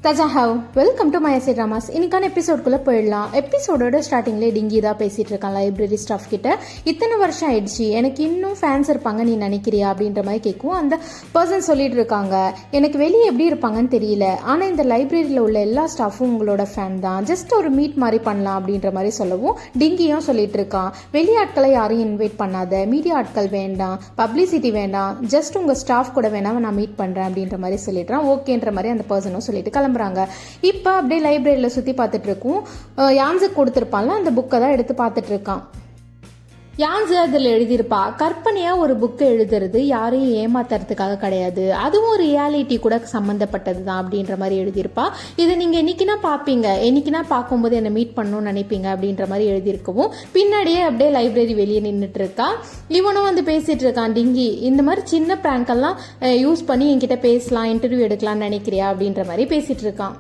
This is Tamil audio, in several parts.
தஜாஹவ் welcome to my SA dramas. இன்னைக்கான எபிசோட்குள்ளே போயிடலாம். எபிசோடோட ஸ்டார்டிங்லேயே டிங்கி தான் பேசிகிட்டு இருக்கான் லைப்ரரி ஸ்டாஃப் கிட்ட. இத்தனை வருஷம் ஆயிடுச்சு, எனக்கு இன்னும் ஃபேன்ஸ் இருப்பாங்க நீ நினைக்கிறியா அப்படின்ற மாதிரி கேட்கும். அந்த பர்சன் சொல்லிட்டு இருக்காங்க, எனக்கு வெளியே எப்படி இருப்பாங்கன்னு தெரியல, ஆனால் இந்த லைப்ரரியில் உள்ள எல்லா ஸ்டாஃபும் உங்களோட ஃபேன் தான், ஜஸ்ட் ஒரு மீட் மாதிரி பண்ணலாம் அப்படின்ற மாதிரி சொல்லவும் டிங்கியும் சொல்லிட்டு இருக்கான், வெளி ஆட்களை யாரையும் இன்வைட் பண்ணாத, மீடியா ஆட்கள் வேண்டாம், பப்ளிசிட்டி வேண்டாம், ஜஸ்ட் உங்கள் ஸ்டாஃப் கூட வேணா நான் மீட் பண்ணுறேன் அப்படின்ற மாதிரி சொல்லிடுறான். ஓகேன்ற மாதிரி அந்த பர்சனும் சொல்லிட்டு கிளம்புறாங்க. இப்போ அப்படியே லைப்ரரியில் சுற்றி பார்த்துட்டு இருக்கும். யான்ஸுக்கு கொடுத்துருப்பான்ல அந்த புக்கை தான் எடுத்து பார்த்துட்டு இருக்கான். யான்ஸு அதில் எழுதியிருப்பா, கற்பனையாக ஒரு புக்கு எழுதுறது யாரையும் ஏமாத்துறதுக்காக கிடையாது, அதுவும் ரியாலிட்டி கூட சம்மந்தப்பட்டது தான் அப்படின்ற மாதிரி எழுதியிருப்பா. இதை நீங்கள் என்னைக்குனா பார்ப்பீங்க, என்னைக்குனா பார்க்கும்போது என்னை மீட் பண்ணணும்னு நினைப்பீங்க அப்படின்ற மாதிரி எழுதியிருக்கவும் பின்னாடியே அப்படியே லைப்ரரி வெளியே நின்றுட்டு இருக்கா. இவனும் வந்து பேசிகிட்டு இருக்கான், டிங்கி இந்த மாதிரி சின்ன ப்ராங்கெல்லாம் யூஸ் பண்ணி என்கிட்ட பேசலாம், இன்டர்வியூ எடுக்கலாம்னு நினைக்கிறியா அப்படின்ற மாதிரி பேசிகிட்டு இருக்கான்.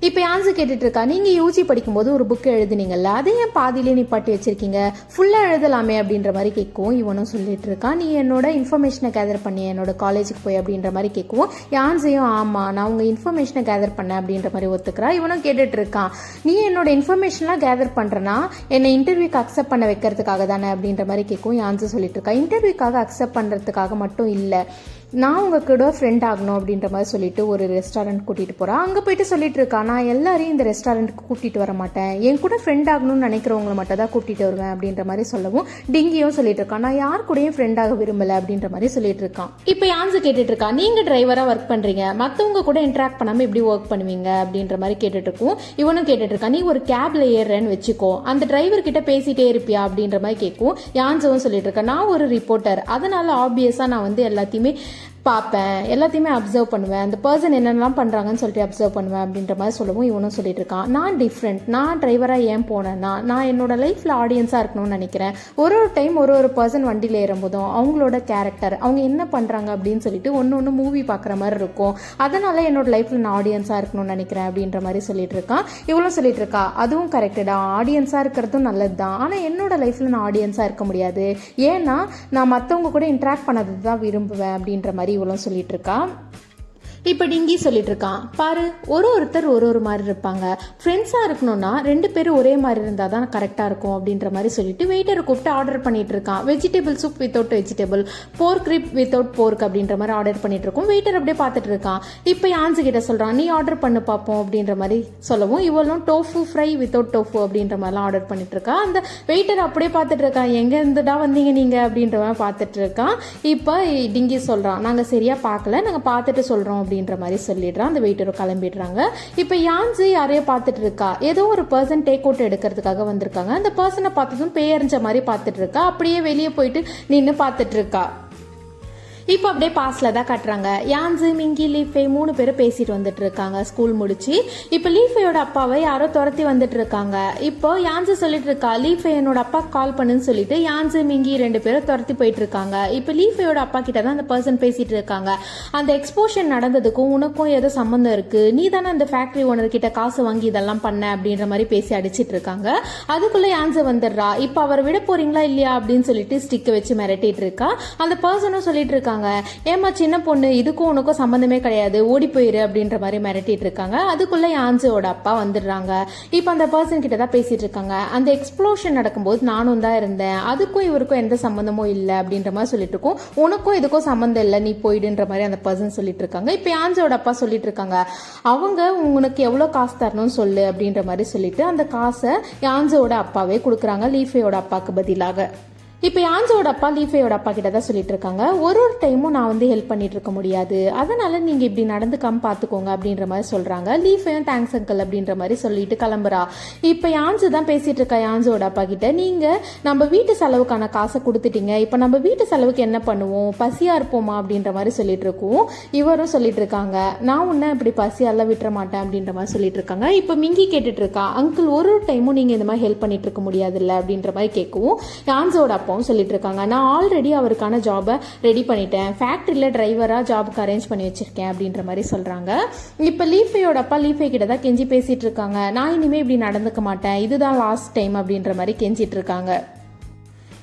இப்போ யான்ஸு கேட்டுட்டு இருக்கா, நீங்கள் யூஜி படிக்கும்போது ஒரு புக்கு எழுதுனீங்கல்ல, அதை ஏன் பாதியிலே நிப்பாட்டி வச்சிருக்கீங்க, ஃபுல்லாக எழுதலாமே அப்படின்ற மாதிரி கேட்கவும் இவனும் சொல்லிட்டு இருக்கான், நீ என்னோட இன்ஃபர்மேஷனை கேதர் பண்ணி என்னோட காலேஜுக்கு போய் அப்படின்ற மாதிரி கேட்கவும் யான்ஸையும் ஆமாம் நான் உங்கள் இன்ஃபர்மேஷனை கேதர் பண்ணேன் அப்படின்ற மாதிரி ஒத்துக்கிறா. இவனும் கேட்டுட்டு இருக்கான், நீ என்னோட இன்ஃபர்மேஷன்லாம் கேதர் பண்ணுறனா என்னை இன்டர்வியூக்கு அக்செப்ட் பண்ண வைக்கிறதுக்காக தானே அப்படின்ற மாதிரி கேட்கவும் யான்ஸு சொல்லிட்டு இருக்கா, இன்டர்வியூக்காக அக்செப்ட் பண்ணுறதுக்காக மட்டும் இல்லை, நான் உங்கள் கூட ஃப்ரெண்ட் ஆகணும் அப்படின்ற மாதிரி சொல்லிட்டு ஒரு ரெஸ்டாரண்ட் கூட்டிகிட்டு போகிறா. அங்கே போயிட்டு சொல்லிட்டு இருக்கா, நான் எல்லாரையும் இந்த ரெஸ்டாரண்ட்டுக்கு கூட்டிகிட்டு வர மாட்டேன், என் கூட ஃப்ரெண்ட் ஆகணும்னு நினைக்கிறவங்களை மட்டும் தான் கூட்டிகிட்டு வருவேன் அப்படின்ற மாதிரி சொல்லவும் டிங்கியும் சொல்லிட்டு இருக்கான், நான் யார் கூடயும் ஃப்ரெண்டாக விரும்பலை அப்படின்ற மாதிரி சொல்லிட்டு இருக்கான். இப்போ யான்ஸு கேட்டுட்டு இருக்கா, நீங்கள் டிரைவராக ஒர்க் பண்ணுறீங்க, மற்றவங்க கூட இன்ட்ராக்ட் பண்ணாமல் எப்படி ஒர்க் பண்ணுவீங்க அப்படின்ற மாதிரி கேட்டுட்டு இருக்கும். இவனும் கேட்டுட்டு இருக்கா, நீ ஒரு கேப்ல ஏறுறேன்னு வச்சுக்கோ, அந்த டிரைவர் கிட்ட பேசிட்டே இருப்பியா அப்படின்ற மாதிரி கேட்கும். யான்ஸும் சொல்லிட்டு இருக்கா, நான் ஒரு ரிப்போர்ட்டர், அதனால ஆப்வியஸாக நான் வந்து எல்லாத்தையுமே பார்ப்பேன், எல்லாத்தையுமே அப்சர்வ் பண்ணுவேன், அந்த பர்சன் என்னென்னலாம் பண்ணுறாங்கன்னு சொல்லிட்டு அப்சர்வ் பண்ணுவேன் அப்படின்ற மாதிரி சொல்லவும் இவனும் சொல்லிட்டு இருக்கான், நான் டிஃப்ரெண்ட், நான் டிரைவராக ஏன் போனேன்னா நான் என்னோட லைஃப்பில் ஆடியன்ஸாக இருக்கணும்னு நினைக்கிறேன், ஒரு டைம் ஒரு பர்சன் வண்டியில் ஏறும்போதும் அவங்களோட கேரக்டர் அவங்க என்ன பண்ணுறாங்க அப்படின்னு சொல்லிட்டு ஒன்று மூவி பார்க்குற மாதிரி இருக்கும், அதனால என்னோட லைஃப்பில் நான் ஆடியன்ஸாக இருக்கணும்னு நினைக்கிறேன் அப்படின்ற மாதிரி சொல்லிட்டு இருக்கான். இவளும் சொல்லிட்டு இருக்கா, அதுவும் கரெக்டு தான், ஆடியன்ஸாக இருக்கிறதும் நல்லது தான், ஆனால் என்னோட லைஃப்பில் நான் ஆடியன்ஸாக இருக்க முடியாது, ஏன்னா நான் மற்றவங்க கூட இன்ட்ராக்ட் பண்ணது தான் விரும்புவேன் அப்படின்ற மாதிரி இவளும் சொல்லிட்டு இருக்கா. இப்போ டிங்கி சொல்லிட்டு இருக்கான், பாரு ஒருத்தர் ஒரு மாதிரி இருப்பாங்க, ஃப்ரெண்ட்ஸாக இருக்கணும்னா 2 பேரும் ஒரே மாதிரி இருந்தால் தான் கரெக்டாக இருக்கும் அப்படின்ற மாதிரி சொல்லிட்டு வெயிட்டரை கூப்பிட்டு ஆர்டர் பண்ணிட்டு இருக்கான். வெஜிடபிள் சூப் வித்தவுட் வெஜிடபிள், போர்க் ரிப் வித்தவுட் போர்க் அப்படின்ற மாதிரி ஆர்டர் பண்ணிட்டு இருக்கோம். வெயிட்டர் அப்படியே பார்த்துட்டு இருக்கான். இப்போ யான்ஸு கிட்ட சொல்கிறான், நீ ஆர்டர் பண்ணு பார்ப்போம் அப்படின்ற மாதிரி சொல்லவும் இவளும் டோஃபு ஃப்ரை வித்தவுட் டோஃபு அப்படின்ற மாதிரிலாம் ஆர்டர் பண்ணிட்டு இருக்கா. அந்த வெயிட்டர் அப்படியே பார்த்துட்டு இருக்கான், எங்கே இருந்துடா வந்தீங்க நீங்கள் அப்படின்ற மாதிரி பார்த்துட்டு இருக்கான். இப்போ டிங்கி சொல்கிறான், நாங்கள் சரியாக பார்க்கல, நாங்கள் பார்த்துட்டு சொல்கிறோம் அப்படின்ற மாதிரி சொல்லிடுறான். அந்த வெயிட்டரும் கிளம்பிடுறாங்க. இப்போ யான்ஸு யாரையோ பார்த்துட்டு இருக்கா, ஏதோ ஒரு பர்சன் டேக் அவுட் எடுக்கிறதுக்காக வந்திருக்காங்க. அந்த பர்சனை பார்த்ததும் பேயறிஞ்ச மாதிரி பார்த்துட்டு இருக்கா. அப்படியே வெளியே போயிட்டு நின்று பார்த்துட்டு இருக்கா. இப்போ அப்படியே பாஸில் தான் கட்டுறாங்க. யான்ஸு, மிங்கி, லீஃபே 3 பேரும் பேசிட்டு வந்துட்டு இருக்காங்க ஸ்கூல் முடிச்சு. இப்போ லீஃபையோட அப்பாவை யாரோ துரத்தி வந்துட்டு இருக்காங்க. இப்போ யான்ஸு சொல்லிட்டு இருக்கா, லீஃபை என்னோட அப்பா கால் பண்ணுன்னு சொல்லிட்டு யான்ஸு, மிங்கி 2 பேரும் துரத்தி போயிட்டு இருக்காங்க. இப்போ லீஃபையோட அப்பா கிட்ட தான் அந்த பர்சன் பேசிட்டு இருக்காங்க. அந்த எக்ஸ்போஷன் நடந்ததுக்கும் உனக்கும் ஏதோ சம்மந்தம் இருக்கு, நீ தானே அந்த ஃபேக்டரி ஓனர் கிட்ட காசு வாங்கி இதெல்லாம் பண்ண அப்படின்ற மாதிரி பேசி அடிச்சிட்டு இருக்காங்க. அதுக்குள்ள யான்ஸு வந்துடுறா. இப்போ அவர் விட போறீங்களா இல்லையா அப்படின்னு சொல்லிட்டு ஸ்டிக்கை வச்சு மிரட்டிட்டு இருக்கா. அந்த பர்சனும் சொல்லிட்டு இருக்காங்க, ஏமா சின்ன பொண்ணு, இதுக்கும் உனக்கும் சம்பந்தமே கிடையாது, ஓடி போயிரு அப்படின்ற மாதிரி மிரட்டிட்டு இருக்காங்க. அதுக்குள்ள யான்ஸோட அப்பா வந்துடுறாங்க. இப்போ அந்த பர்சன் கிட்ட தான் பேசிட்டு இருக்காங்க, அந்த எக்ஸ்ப்ளோஷன் நடக்கும்போது நானும் தான் இருந்தேன், அதுக்கும் இவருக்கும் எந்த சம்பந்தமும் இல்லை அப்படின்ற மாதிரி சொல்லிட்டு இருக்கோம். உனக்கும் இதுக்கும் சம்பந்தம் இல்லை, நீ போயிடுன்ற மாதிரி அந்த பர்சன் சொல்லிட்டு இருக்காங்க. இப்போ யான்ஸோட அப்பா சொல்லிட்டு இருக்காங்க, அவங்க உனக்கு எவ்வளோ காசு தரணும்னு சொல்லு அப்படின்ற மாதிரி சொல்லிட்டு அந்த காசை யான்ஸோட அப்பாவே கொடுக்குறாங்க லீஃபையோட அப்பாவுக்கு பதிலாக. இப்போ யான்ஸோட அப்பா லீஃபையோட அப்பா கிட்ட தான் சொல்லிட்டு இருக்காங்க, ஒரு டைமும் நான் வந்து ஹெல்ப் பண்ணிட்டு இருக்க முடியாது, அதனால நீங்கள் இப்படி நடந்துக்காம பார்த்துக்கோங்க அப்படின்ற மாதிரி சொல்கிறாங்க. லீஃபையும் தேங்க்ஸ் அங்கிள் அப்படின்ற மாதிரி சொல்லிட்டு கிளம்புறா. இப்போ யான்ஸு தான் பேசிட்டு இருக்கா யான்ஸோட அப்பா கிட்ட, நீங்கள் நம்ம வீட்டு செலவுக்கான காசை கொடுத்துட்டீங்க, இப்போ நம்ம வீட்டு செலவுக்கு என்ன பண்ணுவோம், பசியாக இருப்போமா அப்படின்ற மாதிரி சொல்லிட்டு இருக்கோம். இவரும் சொல்லிட்டு இருக்காங்க, நான் உன்னை இப்படி பசியால விட்டுற மாட்டேன் அப்படின்ற மாதிரி சொல்லிட்டு இருக்காங்க. இப்போ மிங்கி கேட்டுட்டு இருக்கா, அங்கிள் ஒரு டைமும் நீங்கள் இந்த மாதிரி ஹெல்ப் பண்ணிட்டு இருக்க முடியாதுல்ல அப்படின்ற மாதிரி கேட்கவும் யான்ஸோட அப்பா சொல்லிட்டு இருக்காங்க, நான் ஆல்ரெடி அவருக்கான ஜாபை ரெடி பண்ணிட்டேன், ஃபேக்டரியில் டிரைவராக ஜாபுக்கு அரேஞ்ச் பண்ணி வச்சிருக்கேன் அப்படின்ற மாதிரி சொல்கிறாங்க. இப்போ லீஃபையோட அப்பா லீஃபை கிட்ட தான் கெஞ்சி பேசிட்டு இருக்காங்க, நான் இனிமேல் இப்படி நடந்துக்க மாட்டேன், இதுதான் லாஸ்ட் டைம் அப்படின்ற மாதிரி கெஞ்சிட்டு இருக்காங்க.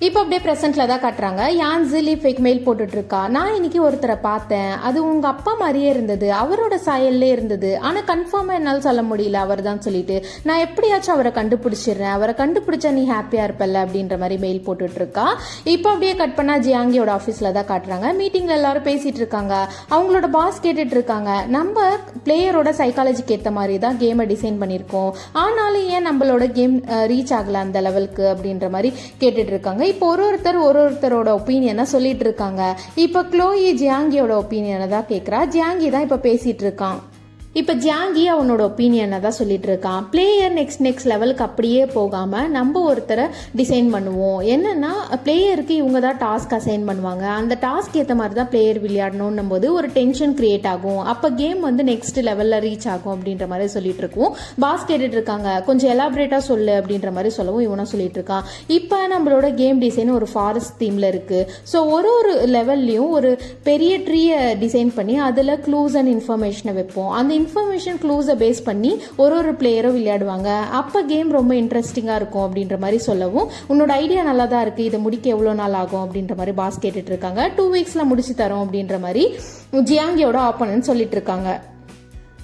இப்போ அப்படியே ப்ரெசென்ட்ல தான் காட்டுறாங்க. யான்ஸு லீஃபேக் மெயில் போட்டுட்டு இருக்கா. நான் இன்னைக்கு ஒருத்தரை பார்த்தேன், அது உங்க அப்பா மாதிரியே இருந்தது, அவரோட சாயல்லே இருந்தது, ஆனா கன்ஃபார்மா என்னால் சொல்ல முடியல அவர் தான் சொல்லிட்டு, நான் எப்படியாச்சும் அவரை கண்டுபிடிச்சிடுறேன், அவரை கண்டுபிடிச்சா நீ ஹாப்பியா இருப்பல்ல அப்படின்ற மாதிரி மெயில் போட்டுட்டு இருக்கா. இப்போ அப்படியே கட் பண்ணா ஜியாங்கியோட ஆஃபீஸ்ல தான் காட்டுறாங்க. மீட்டிங்ல எல்லாரும் பேசிட்டு இருக்காங்க. அவங்களோட பாஸ் கேட்டுட்டு இருக்காங்க, நம்ம பிளேயரோட சைக்காலஜிக்கு ஏற்ற மாதிரி தான் கேமை டிசைன் பண்ணியிருக்கோம், ஆனாலும் ஏன் நம்மளோட கேம் ரீச் ஆகல அந்த லெவலுக்கு அப்படின்ற மாதிரி கேட்டுட்டு இருக்காங்க. இப்போ ஒருத்தரோட ஒப்பீனியனை சொல்லிட்டு இருக்காங்க. இப்போ க்ளோயி ஜியாங்கியோட ஒப்பீனியனை தான் கேட்குறா. ஜியாங்கி தான் இப்போ பேசிட்டு இருக்கான். இப்போ ஜியாங்கி அவனோட ஒப்பீனியனை தான் சொல்லிட்டு இருக்கான். பிளேயர் நெக்ஸ்ட் லெவலுக்கு அப்படியே போகாமல் நம்ம ஒருத்தரை டிசைன் பண்ணுவோம். என்னன்னா பிளேயருக்கு இவங்க தான் டாஸ்க் அசைன் பண்ணுவாங்க, அந்த டாஸ்க் ஏற்ற மாதிரி தான் பிளேயர் விளையாடணும் போது ஒரு டென்ஷன் கிரியேட் ஆகும், அப்போ கேம் வந்து நெக்ஸ்ட் லெவலில் ரீச் ஆகும் அப்படின்ற மாதிரி சொல்லிட்டு இருக்கோம். பாஸ் கேட்டுட்டு இருக்காங்க, கொஞ்சம் எலாபரேட்டாக சொல்லு அப்படின்ற மாதிரி சொல்லவும் இவனும் சொல்லிட்டு இருக்கான். இப்போ நம்மளோட கேம் டிசைன் ஒரு ஃபாரஸ்ட் தீமில் இருக்கு. ஸோ ஒரு லெவல்லையும் ஒரு பெரிய ட்ரீயை டிசைன் பண்ணி அதில் க்ளூஸ் அண்ட் இன்ஃபர்மேஷனை வைப்போம். அந்த இன்ஃபர்மேஷன் க்ளூஸை பேஸ் பண்ணி ஒரு பிளேயரும் விளையாடுவாங்க, அப்போ கேம் ரொம்ப இன்ட்ரெஸ்டிங்காக இருக்கும் அப்படின்ற மாதிரி சொல்லவும், உன்னோட ஐடியா நல்லா தான் இருக்குது, இதை முடிக்க எவ்வளோ நாள் ஆகும் அப்படின்ற மாதிரி பாஸ் கேட்டுட்டு இருக்காங்க. 2 வீக்ஸில் முடிச்சு தரோம் அப்படின்ற மாதிரி ஜியாங்கியோட ஆப்போனன்ட் சொல்லிட்டு இருக்காங்க.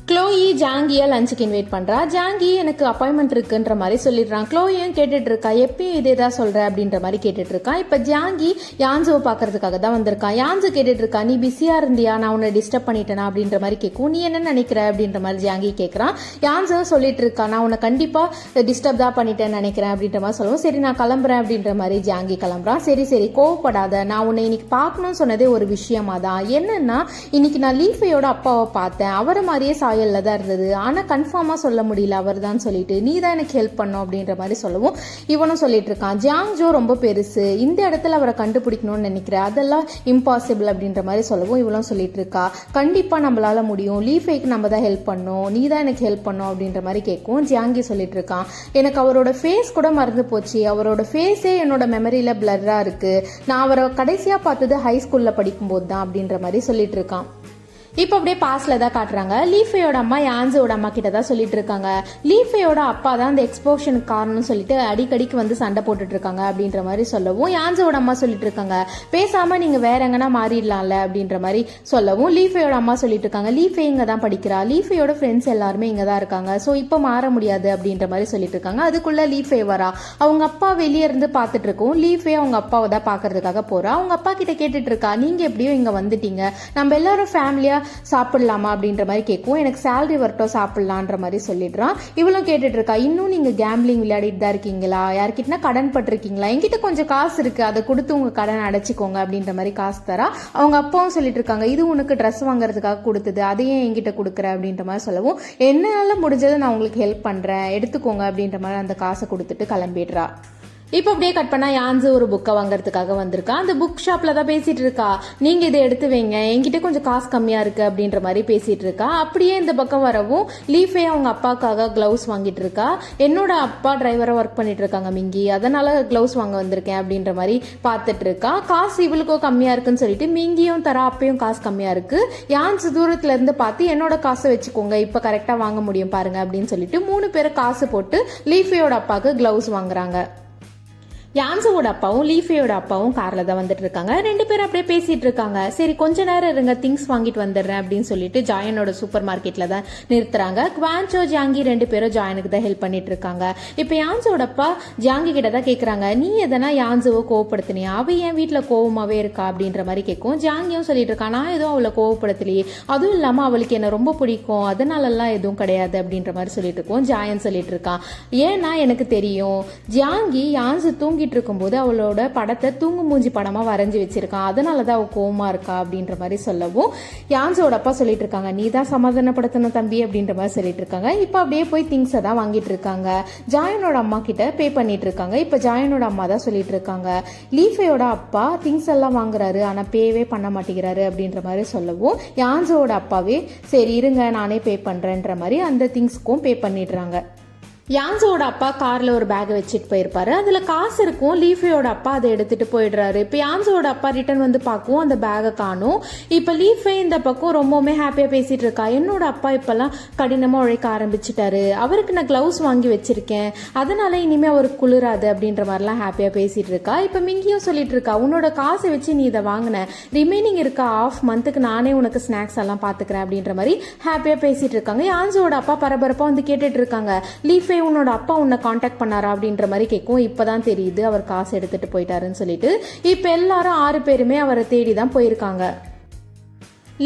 க்ளோயி ஜாங்கியை லஞ்சுக்கு இன்வைட் பண்ணுறா. ஜாங்கி எனக்கு அப்பாயின்மெண்ட் இருக்குன்ற மாதிரி சொல்லிடுறான். க்ளோயும் கேட்டுட்டு இருக்கா, எப்பயும் இதே தான் சொல்கிற அப்படின்ற மாதிரி கேட்டுட்டு இருக்கான். இப்போ ஜாங்கி யான்ஸுவை பார்க்கறதுக்காக தான் வந்திருக்கான். யான்ஸு கேட்டுட்டு இருக்கா, நீ பிஸியாக இருந்தியா, நான் உன்னை டிஸ்டர்ப் பண்ணிட்டேனா அப்படின்ற மாதிரி கேட்கும். நீ என்ன நினைக்கிற அப்படின்ற மாதிரி ஜாங்கி கேட்குறான். யான்ஸுவை சொல்லிட்டு இருக்கா, நான் உன்னை கண்டிப்பாக டிஸ்டர்ப் தான் பண்ணிட்டேன்னு நினைக்கிறேன் அப்படின்ற மாதிரி சொல்லுவோம். சரி நான் கிளம்புறேன் அப்படின்ற மாதிரி ஜாங்கி கிளம்புறான். சரி கோவப்படாத, நான் உன்னை இன்னைக்கு பார்க்கணும்னு சொன்னதே ஒரு விஷயமா தான். என்னன்னா இன்னைக்கு நான் லீஃபையோட அப்பாவை பார்த்தேன், அவரை மாதிரியே தான் இருந்தது, ஆனா கன்ஃபார்மா சொல்ல முடியல அவர் தான் சொல்லிட்டு, நீ தான் எனக்கு ஹெல்ப் பண்ணும் அப்படின்ற மாதிரி சொல்லவும் இவனும் சொல்லிட்டு இருக்கான். ஜியாங்ஜோ ரொம்ப பெருசு, இந்த இடத்துல அவரை கண்டுபிடிக்கணும்னு நினைக்கிறேன், அதெல்லாம் இம்பாசிபிள் அப்படின்ற மாதிரி சொல்லவும் இவளும் சொல்லிட்டு இருக்கா, கண்டிப்பா நம்மளால முடியும், லீஃபைக்கு நம்ம தான் ஹெல்ப் பண்ணோம், நீ தான் எனக்கு ஹெல்ப் பண்ணும் அப்படின்ற மாதிரி கேட்கும். ஜியாங்கி சொல்லிட்டு இருக்கான், எனக்கு அவரோட ஃபேஸ் கூட மறந்து போச்சு, அவரோட ஃபேஸே என்னோட மெமரியில பிளர்ரா இருக்கு, நான் அவரை கடைசியா பார்த்தது ஹை ஸ்கூல்ல படிக்கும் போது தான் அப்படின்ற மாதிரி சொல்லிட்டு இருக்கான். இப்போ அப்படியே பாஸ்ல தான் காட்டுறாங்க. லீஃபையோட அம்மா யான்ஸோட அம்மா கிட்ட தான் சொல்லிட்டு இருக்காங்க, லீஃபையோட அப்பா தான் அந்த எக்ஸ்போஷனுக்கு காரணம்னு சொல்லிட்டு அடிக்கடிக்கு வந்து சண்டை போட்டுட்டு இருக்காங்க அப்படின்ற மாதிரி சொல்லவும் யான்ஸோட அம்மா சொல்லிட்டு இருக்காங்க, பேசாம நீங்க வேற எங்கன்னா மாறிடலாம்ல அப்படின்ற மாதிரி சொல்லவும் லீஃபையோட அம்மா சொல்லிட்டு இருக்காங்க, லீஃபை இங்க தான் படிக்கிறா, லீஃபையோட ஃப்ரெண்ட்ஸ் எல்லாருமே இங்க தான் இருக்காங்க, ஸோ இப்போ மாற முடியாது அப்படின்ற மாதிரி சொல்லிட்டு இருக்காங்க. அதுக்குள்ள லீஃபை வரா, அவங்க அப்பா வெளியே இருந்து பார்த்துட்டு இருக்கோம். லீஃபை அவங்க அப்பாவை தான் பாக்குறதுக்காக போறா. அவங்க அப்பா கிட்ட கேட்டுட்டு இருக்கா, நீங்க எப்படியோ இங்க வந்துட்டீங்க, நம்ம எல்லாரும் ஃபேமிலியா சாப்பிடலாமா அப்படின்ற மாதிரி கேட்கும். எனக்கு சேலரி வரட்டும் சாப்பிடலான்ற மாதிரி சொல்லிடுறான். இவளும் கேட்டுட்டு இருக்கா, இன்னும் நீங்க கேம்பிளிங் விளையாடிட்டு தான் இருக்கீங்களா, யார்கிட்ட கடன் பட்டிருக்கீங்களா, என்கிட்ட கொஞ்சம் காசு இருக்கு, அதை கொடுத்து உங்க கடன் அடைச்சிக்கோங்க அப்படின்ற மாதிரி காசு தரா. அவங்க அப்பாவும் சொல்லிட்டு இருக்காங்க, இது உனக்கு ட்ரெஸ் வாங்குறதுக்காக கொடுத்தது, அதையே என்கிட்ட கொடுக்குற அப்படின்ற மாதிரி சொல்லவும், என்னால முடிஞ்சதை நான் உங்களுக்கு ஹெல்ப் பண்றேன் எடுத்துக்கோங்க அப்படின்ற மாதிரி அந்த காசை கொடுத்துட்டு கிளம்பிடுறா. இப்போ அப்படியே கட் பண்ணா யான்ஸு ஒரு புக்கை வாங்குறதுக்காக வந்திருக்கா. அந்த புக் ஷாப்ல தான் பேசிட்டு இருக்கா, நீங்க இதை எடுத்து வைங்க, என்கிட்ட கொஞ்சம் காசு கம்மியா இருக்கு அப்படின்ற மாதிரி பேசிட்டு இருக்கா. அப்படியே இந்த பக்கம் வரவும் லீஃபே அவங்க அப்பாக்காக கிளவுஸ் வாங்கிட்டு இருக்கா. என்னோட அப்பா டிரைவரா ஒர்க் பண்ணிட்டு இருக்காங்க மிங்கி, அதனால கிளவுஸ் வாங்க வந்திருக்கேன் அப்படின்ற மாதிரி பார்த்துட்டு இருக்கா. காசு இவளுக்கோ கம்மியா இருக்குன்னு சொல்லிட்டு மிங்கியும் தரா, அப்பயும் காசு கம்மியா இருக்கு. யான்ஸ் தூரத்துல இருந்து பார்த்து என்னோட காசை வச்சுக்கோங்க, இப்ப கரெக்டா வாங்க முடியும் பாருங்க அப்படின்னு சொல்லிட்டு 3 பேரும் காசு போட்டு லீஃபையோட அப்பாவுக்கு கிளவுஸ் வாங்குறாங்க. யான்ஸோட அப்பாவும் லீஃபையோட அப்பாவும் கார்ல தான் வந்துட்டு இருக்காங்க. 2 பேரும் அப்படியே பேசிட்டு இருக்காங்க. சரி கொஞ்ச நேரம் இருங்க, திங்ஸ் வாங்கிட்டு வந்துடுறேன் அப்படின்னு சொல்லிட்டு ஜாயனோட சூப்பர் மார்க்கெட்ல தான் நிறுத்துறாங்க. குவான்சோ ஜாங்கி 2 பேரும் ஜாயனுக்கு தான் ஹெல்ப் பண்ணிட்டு இருக்காங்க. இப்ப யான்ஸோட அப்பா ஜாங்கி கிட்ட தான் கேக்குறாங்க, நீ எதனா யான்ஸோவை கோவப்படுத்தினியா, அவ என் வீட்டுல கோவமாவே இருக்கா அப்படின்ற மாதிரி கேட்கும். ஜாங்கியும் சொல்லிட்டு இருக்கா, நான் எதுவும் அவளை கோவப்படுத்தலையே, அதுவும் இல்லாம அவளுக்கு என்ன ரொம்ப பிடிக்கும், அதனாலலாம் எதுவும் கிடையாது அப்படின்ற மாதிரி சொல்லிட்டு இருக்கோம். ஜாயன் சொல்லிட்டு இருக்கான், ஏன்னா எனக்கு தெரியும் ஜாங்கி யான்ஸ் தூங்கி இருக்கும்போது அவளோட படத்தை தூங்கு மூஞ்சி படமா வரைஞ்சி வச்சிருக்கான், அதனாலதான் அவ கோவமா இருக்கா அப்படின்ற மாதிரி சொல்லவும் யான்ஸோட அப்பா சொல்லிட்டு இருக்காங்க, நீ தான் சமாதானப்படுத்தணும் தம்பி அப்படின்ற மாதிரி சொல்லிட்டு இருக்காங்க. இப்ப அப்படியே போய் திங்ஸை தான் வாங்கிட்டு இருக்காங்க. ஜாயனோட அம்மா கிட்ட பே பண்ணிட்டு இருக்காங்க. இப்ப ஜாயனோட அம்மா தான் சொல்லிட்டு இருக்காங்க, லீஃபையோட அப்பா திங்ஸ் எல்லாம் வாங்குறாரு ஆனா பேவே பண்ண மாட்டேங்கிறாரு அப்படின்ற மாதிரி சொல்லவும் யான்ஸோட அப்பாவே சரி இருங்க நானே பே பண்றேன்ற மாதிரி அந்த திங்ஸ்க்கும் பே பண்ணிடுறாங்க. யான்ஸோட அப்பா கார்ல ஒரு பேக் வச்சுட்டு போயிருப்பாரு. அதுல காசு இருக்கும். லீஃபையோட அப்பா அதை எடுத்துட்டு போயிடுறாரு. இப்ப யான்ஸோட அப்பா ரிட்டர்ன் வந்து பார்க்கவும் அந்த பேகை காணும். இப்ப லீஃபை இந்த பக்கம் ரொம்பவுமே ஹாப்பியா பேசிட்டு இருக்கா. என்னோட அப்பா இப்பெல்லாம் கடினமா உழைக்க ஆரம்பிச்சுட்டாரு, அவருக்கு நான் கிளவுஸ் வாங்கி வச்சிருக்கேன், அதனால இனிமே அவருக்கு குளிராது அப்படின்ற மாதிரிலாம் ஹாப்பியா பேசிட்டு இருக்கா. இப்ப மிங்கியும் சொல்லிட்டு இருக்கா, உன்னோட காசை வச்சு நீ இதை வாங்கின, ரிமைனிங் இருக்க ஆஃப் மந்த்துக்கு நானே உனக்கு ஸ்நாக்ஸ் எல்லாம் பாத்துக்கிறேன் அப்படின்ற மாதிரி ஹாப்பியா பேசிட்டு இருக்காங்க. யான்ஸோட அப்பா பரபரப்பா வந்து கேட்டுட்டு இருக்காங்க, லீஃபை உன்னோட அப்பா உன்னை காண்டாக்ட் பண்ணாரா அப்படின்ற மாதிரி கேட்கும். இப்பதான் தெரியுது அவர் காசு எடுத்துட்டு போயிட்டாருன்னு சொல்லிட்டு. இப்ப எல்லாரும் 6 பேருமே அவரை தேடி தான் போயிருக்காங்க.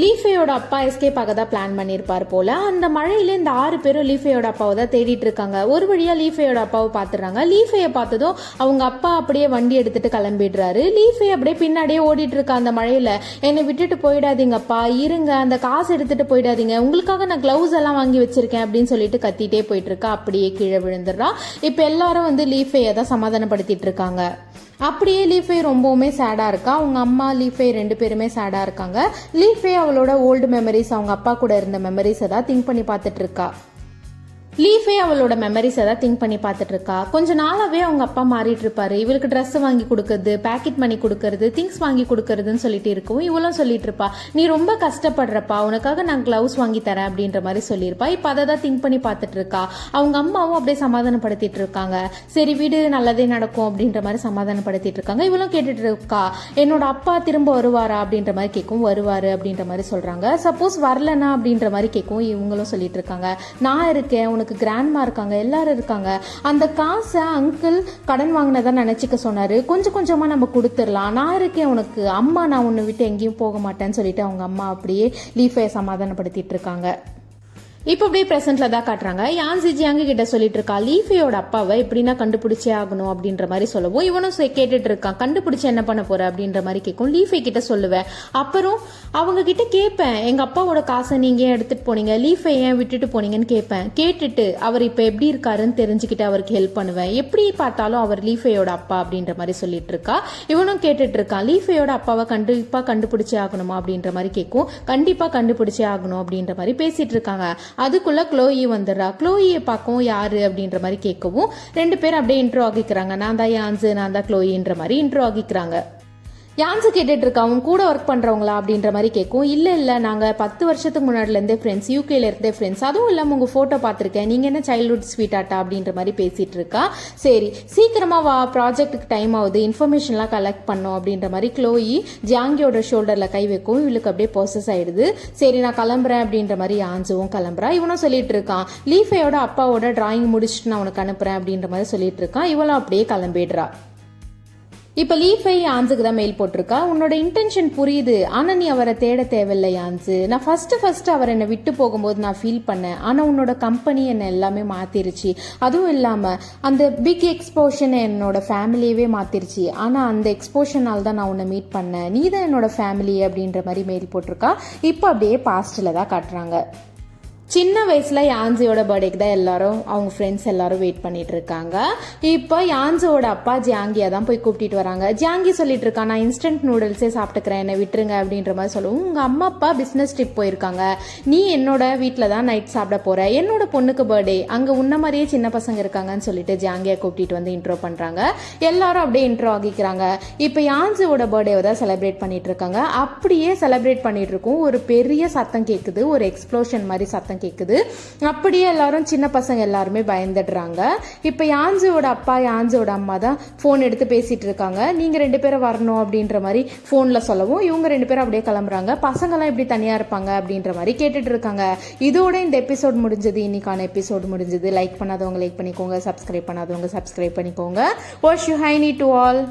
லீஃபையோட அப்பா எஸ்கேப் ஆக தான் பிளான் பண்ணியிருப்பார் போல. அந்த மழையில இந்த 6 பேரும் லீஃபையோட அப்பாவை தான் தேடிட்டு இருக்காங்க. ஒரு வழியா லீஃபையோட அப்பாவை பார்த்துடுறாங்க. லீஃபையை பார்த்ததும் அவங்க அப்பா அப்படியே வண்டி எடுத்துட்டு கிளம்பிடுறாரு. லீஃபை அப்படியே பின்னாடியே ஓடிட்டு இருக்கா அந்த மழையில. என்னை விட்டுட்டு போயிடாதீங்கப்பா, இருங்க, அந்த காசு எடுத்துட்டு போயிடாதீங்க, உங்களுக்காக நான் கிளவுஸ் எல்லாம் வாங்கி வச்சிருக்கேன் அப்படின்னு சொல்லிட்டு கத்திட்டே போயிட்டு இருக்கா. அப்படியே கீழே விழுந்துடுறா. இப்ப எல்லாரும் வந்து லீஃபையை தான் சமாதானப்படுத்திட்டு இருக்காங்க. அப்படியே லீஃபை ரொம்பவுமே சேடாக இருக்கா. அவங்க அம்மா லீஃபை 2 பேருமே சேடாக இருக்காங்க. லீஃபை அவளோட ஓல்டு மெமரிஸ், அவங்க அப்பா கூட இருந்த மெமரிஸை தான் திங்க் பண்ணி பார்த்துட்டு இருக்கா. லீஃபே அவளோட மெமரிஸை தான் திங்க் பண்ணி பார்த்துட்டு இருக்கா. கொஞ்ச நாளாவே அவங்க அப்பா மாறிட்டு இருப்பாரு. இவளுக்கு ட்ரெஸ் வாங்கி கொடுக்கறது, பேக்கெட் மணி கொடுக்கறது, திங்ஸ் வாங்கி கொடுக்கறதுன்னு சொல்லிட்டு இருக்கும். இவளும் சொல்லிட்டு இருப்பா, நீ ரொம்ப கஷ்டப்படுறப்பா, உனக்காக நான் கிளவுஸ் வாங்கி தரேன் அப்படின்ற மாதிரி சொல்லியிருப்பா. இப்போ அதை தான் திங்க் பண்ணி பார்த்துட்டு இருக்கா. அவங்க அம்மாவும் அப்படியே சமாதானப்படுத்திட்டு இருக்காங்க. சரி வீடு நல்லதே நடக்கும் அப்படின்ற மாதிரி சமாதானப்படுத்திட்டு இருக்காங்க. இவளும் கேட்டுட்டு இருக்கா, என்னோட அப்பா திரும்ப வருவாரா அப்படின்ற மாதிரி கேட்கும். வருவாரு அப்படின்ற மாதிரி சொல்றாங்க. சப்போஸ் வரலனா அப்படின்ற மாதிரி கேட்கும். இவங்களும் சொல்லிட்டு இருக்காங்க, நான் இருக்கேன், உனக்கு கிராண்ட்மா இருக்காங்க, எல்லாரும் இருக்காங்க, அந்த காசை அங்கிள் கடன் வாங்கினதா நினைச்சுக்க சொன்னாரு, கொஞ்சம் கொஞ்சமா நம்ம கொடுத்துடலாம், நான் இருக்கேன் உனக்கு, அம்மா நான் உன்னை விட்டு எங்கேயும் போக மாட்டேன்னு சொல்லிட்டு அவங்க அம்மா அப்படியே லீஃபையை சமாதானப்படுத்திட்டு இருக்காங்க. இப்போ அப்படியே ப்ரெசென்ட்ல தான் காட்டுறாங்க. யான்ஸி ஜியாங் கிட்ட சொல்லிட்டு இருக்கா, லீஃபையோட அப்பாவை எப்படின்னா கண்டுபிடிச்சே ஆகணும் அப்படின்ற மாதிரி சொல்லவும் இவனும் கேட்டுட்டு இருக்கான், கண்டுபிடிச்சு என்ன பண்ண போற அப்படின்ற மாதிரி கேட்கும். லீஃபை கிட்ட சொல்லுவேன், அப்புறம் அவங்க கிட்ட கேட்பேன், எங்க அப்பாவோட காசை நீங்க ஏன் எடுத்துட்டு போனீங்க, லீஃபை ஏன் விட்டுட்டு போனீங்கன்னு கேட்பேன். கேட்டுட்டு அவர் இப்ப எப்படி இருக்காருன்னு தெரிஞ்சுக்கிட்டு அவருக்கு ஹெல்ப் பண்ணுவேன். எப்படி பார்த்தாலும் அவர் லீஃபையோட அப்பா அப்படின்ற மாதிரி சொல்லிட்டு இருக்கா. இவனும் கேட்டுட்டு இருக்கான், லீஃபையோட அப்பாவை கண்டிப்பா கண்டுபிடிச்சே ஆகணுமா அப்படின்ற மாதிரி கேட்கும். கண்டிப்பா கண்டுபிடிச்சே ஆகணும் அப்படின்ற மாதிரி பேசிட்டு இருக்காங்க. அதுக்குள்ள க்ளோயி வந்துடுறா. க்ளோயியை பார்க்கவும் யாரு அப்படின்ற மாதிரி கேட்கவும் 2 பேரும் அப்படியே இன்ட்ரோ ஆகிக்கிறாங்க. நான் தான் யான்ஸு, நான் தான் க்ளோயின்ற மாதிரி இன்ட்ரோ ஆகிக்கிறாங்க. யான்ஸு கேட்டுட்டு இருக்கா, அவங்க கூட ஒர்க் பண்றவங்களா அப்படின்ற மாதிரி கேட்கும். இல்ல நாங்க 10 வருஷத்துக்கு முன்னாடில இருந்தே ஃப்ரெண்ட்ஸ், யூகேல இருந்தே ஃப்ரெண்ட்ஸ், அதுவும் இல்லாம உங்க போட்டோ பார்த்திருக்கேன், நீங்க என்ன சைல்ட்ஹுட் ஸ்வீட் ஆட்டா அப்படின்ற மாதிரி பேசிட்டு இருக்கா. சரி சீக்கிரமா வா, ப்ராஜெக்ட்டுக்கு டைம் ஆகுது, இன்ஃபர்மேஷன்லாம் கலெக்ட் பண்ணோம் அப்படின்ற மாதிரி க்ளோயி ஜியாங்கியோட ஷோல்டர்ல கை வைக்கும். இவளுக்கு அப்படியே ப்ராசஸ் ஆயிடுது. சரி நான் கிளம்புறேன் அப்படின்ற மாதிரி யான்ஸுவும் கிளம்புறா. இவனும் சொல்லிட்டு இருக்கான், லீஃபையோட அப்பாவோட டிராயிங் முடிச்சுட்டு நான் உனக்கு அனுப்புறேன் அப்படின்ற மாதிரி சொல்லிட்டு இருக்கான். இவளும் அப்படியே கிளம்பிடுறா. இப்ப லீஃபை யான்ஸுக்கு தான் மெயில் போட்டிருக்கா, உன்னோட இன்டென்ஷன் புரியுது, ஆனா நீ அவரை தேட தேவையில்லை யான்ஸு, நான் ஃபர்ஸ்ட் அவர் என்னை விட்டு போகும்போது நான் ஃபீல் பண்ணேன், ஆனா உன்னோட கம்பெனி என்னை எல்லாமே மாத்திருச்சு, அதுவும் இல்லாம அந்த பிக் எக்ஸ்போஷன் என்னோட ஃபேமிலியவே மாத்திருச்சு, ஆனா அந்த எக்ஸ்போஷனால் தான் நான் உன்னை மீட் பண்ணேன், நீ தான் என்னோட ஃபேமிலி அப்படின்ற மாதிரி மெயில் போட்டிருக்கா. இப்போ அப்படியே பாஸ்ட்ல தான் காட்டுறாங்க. சின்ன வயசுல யான்ஸியோட பர்த்டேக்கு தான் எல்லாரும் அவங்க ஃப்ரெண்ட்ஸ் எல்லாரும் வெயிட் பண்ணிட்டு இருக்காங்க. இப்போ யான்ஸோட அப்பா ஜியாங்கியா தான் போய் கூப்பிட்டு வராங்க. ஜியாங்கி சொல்லிட்டு இருக்கா, நான் இன்ஸ்டன்ட் நூடுல்ஸே சாப்பிட்டுக்கிறேன், என்னை விட்டுருங்க அப்படின்ற மாதிரி சொல்லுவோம். உங்க அம்மா அப்பா பிசினஸ் ட்ரிப் போயிருக்காங்க, நீ என்னோட வீட்டில் தான் நைட் சாப்பிட போற, என்னோட பொண்ணுக்கு பர்த்டே, அங்க உன்ன மாதிரியே சின்ன பசங்க இருக்காங்கன்னு சொல்லிட்டு ஜியாங்கியா கூப்பிட்டு வந்து இன்ட்ரோ பண்றாங்க. எல்லாரும் அப்படியே இன்ட்ரோ ஆகிக்கிறாங்க. இப்போ யான்ஸோட பர்த்டேவை தான் செலிப்ரேட் பண்ணிட்டு இருக்காங்க. அப்படியே செலிப்ரேட் பண்ணிட்டு இருக்கோம், ஒரு பெரிய சத்தம் கேட்குது, ஒரு எக்ஸ்ப்ளோஷன் மாதிரி சத்தம் கேக்குது. அப்படியே எல்லாரும் சின்ன பசங்க எல்லாருமே பயந்துடுறாங்க. இப்ப யான்ஸோட அப்பா யான்ஸோட அம்மா தான் போன் எடுத்து பேசிட்டு இருக்காங்க. நீங்க 2 பேரும் வரணும் அப்படின்ற மாதிரி போன்ல சொல்லவும் இவங்க 2 பேரும் அப்படியே கிளம்புறாங்க. பசங்க எல்லாம் இப்படி தனியா இருப்பாங்க அப்படின்ற மாதிரி கேட்டுட்டு இருக்காங்க. இதோட இந்த எபிசோட் முடிஞ்சது, இன்னைக்கான எபிசோட் முடிஞ்சது. லைக் பண்ணாதவங்க லைக் பண்ணிக்கோங்க, சப்ஸ்கிரைப் பண்ணாதவங்க சப்ஸ்கிரைப் பண்ணிக்கோங்க. வாஷ் யூ ஹை நீ டு ஆல்.